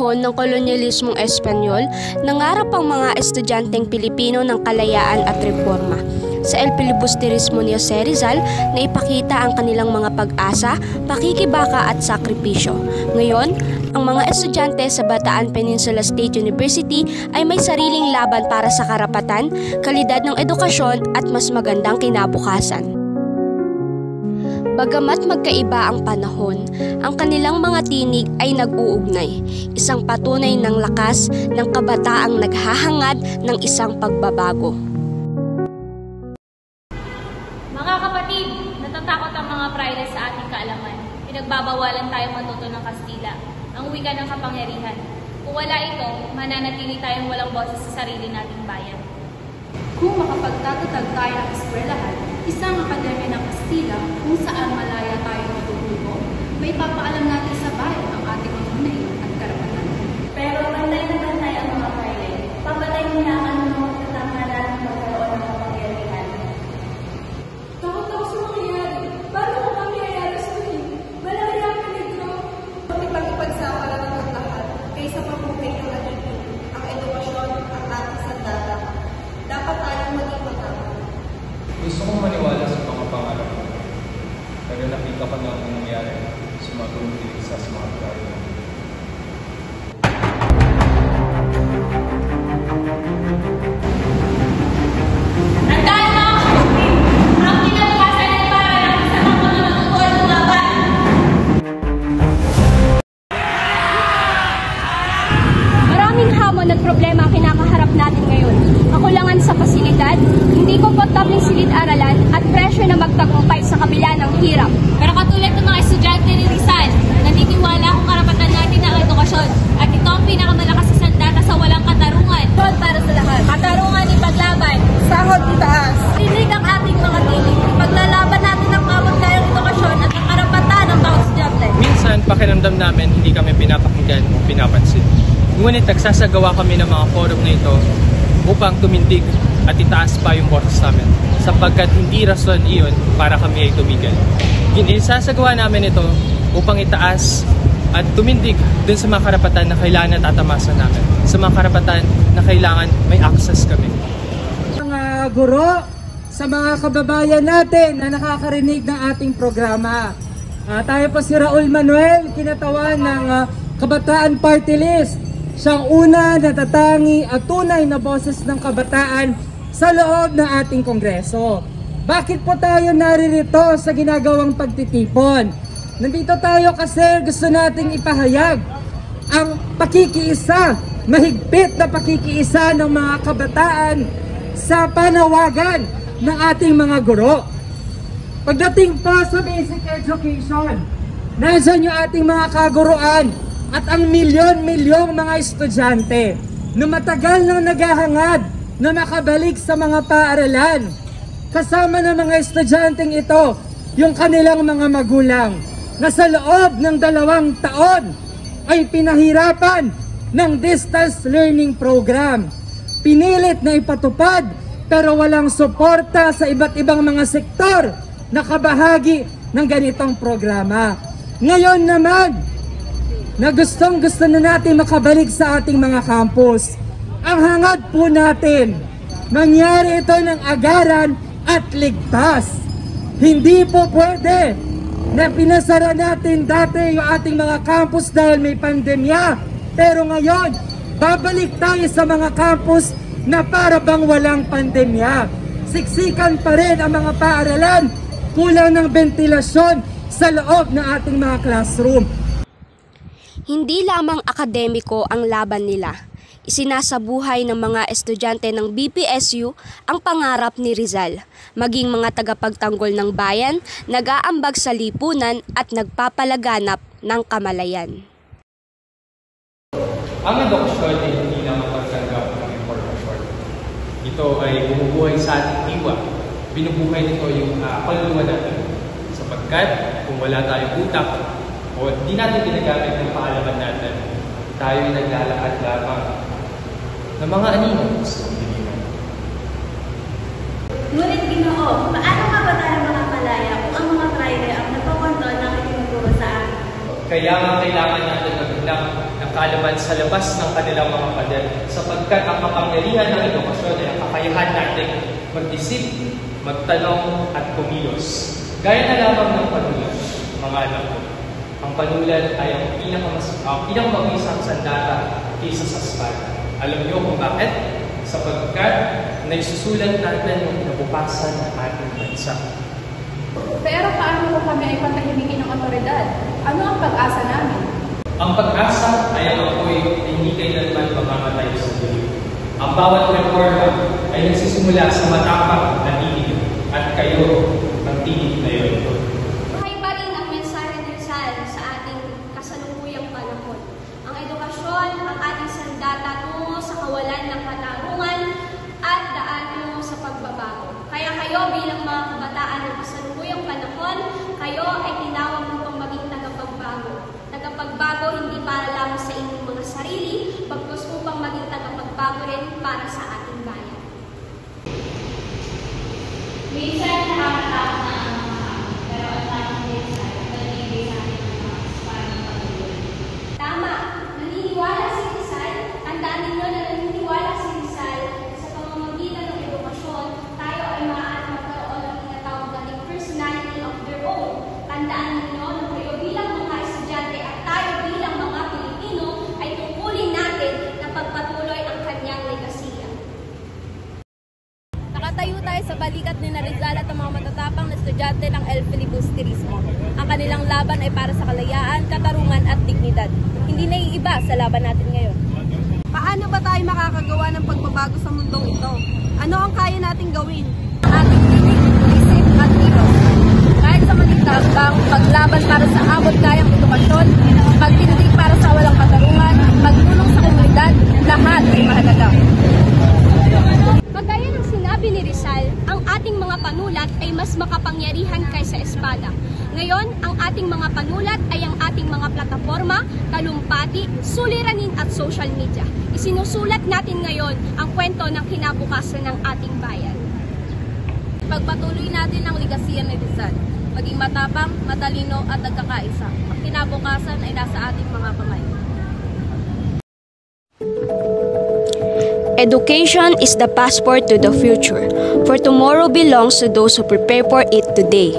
panahon ng kolonyalismong Espanyol, nangarap ang mga estudyanteng Pilipino ng kalayaan at reforma. Sa El Filibusterismo ni Jose Rizal na ipakita ang kanilang mga pag-asa, pakikibaka at sakripisyo. Ngayon, ang mga estudyante sa Bataan Peninsula State University ay may sariling laban para sa karapatan, kalidad ng edukasyon at mas magandang kinabukasan. Bagamat magkaiba ang panahon, ang kanilang mga tinig ay nag-uugnay, isang patunay ng lakas ng kabataang naghahangad ng isang pagbabago. Mga kapatid, natatakot ang mga praile sa ating kaalaman. Pinagbabawalan tayong matuto ng Kastila, ang wika ng kapangyarihan. Kung wala ito, mananatili tayong walang boses sa sarili nating bayan. Kung makapagtatatag tayo ng eskwelahan, isang akademya ng Kastila kung saan malaya tayo matututo, may papaalam natin sa bayan ang ating mga unahin at karapatan. Pero bantay na bantay ang mga praile. Papatay nila ang mga katangalan ng pagkaroon ng kapangyarihan. Takot ako sa mangyayari. Paano kung mangyayari sa akin? Malaya ka nito. Ipag-ipagsapala ng lahat kaysa pamukay ng ang edukasyon at ating sandata. Dapat tayong maging matapang. Gusto kong maniwala sa mga pangarap ko. Pero nakita ko na ang nangyayari sa mga tumitilig sa mga praile. At problema ang kinakaharap natin ngayon. Kakulangan sa pasilidad, hindi komportabling silid-aralan at presyo na magtagumpay sa kabila ng hirap. Pero katulad ng mga estudyante ni Rizal, naniniwala kung karapatan natin ang edukasyon at ito ang pinakamalakas na sandata sa walang katarungan. Sahod para sa lahat. Katarungan ipaglaban. Sahod itaas. Tinig ang ating mga tinig. Paglalaban natin ang kamot-kayang edukasyon at ang karapatan ng bawat estudyante. Minsan, pakiramdam namin hindi kami pinapakinggan o pinapansin. Ngunit nagsasagawa kami ng mga forum na ito upang tumindig at itaas pa yung boses namin sapagkat hindi rason iyon para kami ay tumigil. Inisasagawa namin ito upang itaas at tumindig dun sa mga karapatan na kailangan at tatamasan namin, sa mga karapatan na kailangan may access kami. Mga guro, sa mga kababayan natin na nakakarinig ng ating programa. Tayo po si Raul Manuel, kinatawan ng Kabataan Party List. Siyang una, natatangi at tunay na boses ng kabataan sa loob ng ating kongreso. Bakit po tayo naririto sa ginagawang pagtitipon? Nandito tayo kasi gusto nating ipahayag ang pakikiisa, mahigpit na pakikiisa ng mga kabataan sa panawagan ng ating mga guro. Pagdating po sa basic education, nandiyan yung ating mga kaguruan at ang milyon-milyong mga estudyante na matagal nang naghahangad na makabalik sa mga paaralan. Kasama ng mga estudyanteng ito, yung kanilang mga magulang na sa loob ng 2 taon ay pinahirapan ng distance learning program. Pinilit na ipatupad pero walang suporta sa iba't ibang mga sektor na kabahagi ng ganitong programa. Ngayon naman, na gustong-gusto na natin makabalik sa ating mga campus. Ang hangad po natin, mangyari ito ng agaran at ligtas. Hindi po pwede na pinasara natin dati yung ating mga campus dahil may pandemya. Pero ngayon, babalik tayo sa mga campus na para bang walang pandemya. Siksikan pa rin ang mga paaralan, kulang ng ventilasyon sa loob ng ating mga classroom. Hindi lamang akademiko ang laban nila. Isinasabuhay ng mga estudyante ng BPSU ang pangarap ni Rizal, maging mga tagapagtanggol ng bayan, nag-aambag sa lipunan at nagpapalaganap ng kamalayan. Ang edukasyon ay hindi lamang pagtanggap ng impormasyon. Ito ay bumubuhay sa ating diwa. Binubuhay nito yung kaluluwa natin. Sapagkat kung wala tayong utak, o di natin ginagamit ng paalaman natin, tayo ay naglalakad lamang ng mga anino sa pagdiliman. Ngunit Ginoo, paano nga ba tayo mga malaya kung ang mga praile ang nagpakontrol ng itinuturo sa atin? Kaya nga kailangan natin maglang ng ng kaalaman sa labas ng kanilang mga pader, sapagkat ang kapangyarihan ng edukasyon ay ang kakayahan natin mag-isip, magtanong at kumilos. Gaya na lamang ng panulat, mga anak ko. Ang panulat ay ang pinakamabisang sandata kaysa sa espada. Alam niyo kung bakit? Sapagkat naisusulat natin yung kinabukasan ng ating bansa. Pero paano kung kami ay patahimikin ng otoridad? Ano ang pag-asa namin? Ang pag-asa ay ang apoy na hindi kailanman mamamatay sa dulo. Ang bawat reforma ay nagsisimula sa matapang na tinig at kayo ang tinig na yun. Buhay pa rin ang mensahe ni Rizal sa ating kasalukuyang panahon. Ang edukasyon ang ating sandata tungo sa kawalan ng katarungan at daan tungo sa pagbabago. Kaya kayo bilang mga kabataan ng kasalukuyang panahon, kayo ay tinawag upang maging tagapagbago. Tagapagbago hindi para lamang sa inyong mga sarili, bagkus upang maging tagapagbago rin para sa ating bayan. Minsan nakakatakot na ang mga kami, pero ang tamang mensahe ay nagbibigay sa atin ng mga parang patuloy. Tama! Naniniwala si Rizal. Tandaan ninyo na naniniwala si Rizal sa pamamagitan ng edukasyon, tayo ay maaaring magkaroon ng tinatawag nating personality of their own. Tandaan ninyo na kayo bilang mga estudyante at tayo bilang mga Pilipino ay tungkulin natin na pagpatuloy ang kanyang legasiya. Nakatayo tayo sa balikat ni Rizal at ang mga matatapang na estudyante ng El Filibusterismo. Ang kanilang laban ay para sa kalayaan, katarungan at dignidad. Hindi naiiba sa laban natin ngayon. Paano ba tayo makakagawa ng pagbabago sa mundong ito? Ano ang kaya nating gawin? Ating tinig, isip at kilos. Kahit sa maling tambang, paglaban para sa abot-kayang edukasyon, pagtindig para sa walang katarungan, pagtulong sa komunidad, lahat ay mahalaga. Kagaya ng sinabi ni Rizal, ang ating mga panulat ay mas makapangyarihan kaysa espada. Ngayon, ang ating mga panulat ay ang ating mga plataforma, talumpati, suliranin at social media. Isinusulat natin ngayon ang kwento ng kinabukasan ng ating bayan. Pagpatuloy natin ang ligasiyan ni Rizal. Maging matapang, matalino at nagkakaisa. Ang kinabukasan ay nasa ating mga kamay. Education is the passport to the future, for tomorrow belongs to those who prepare for it today.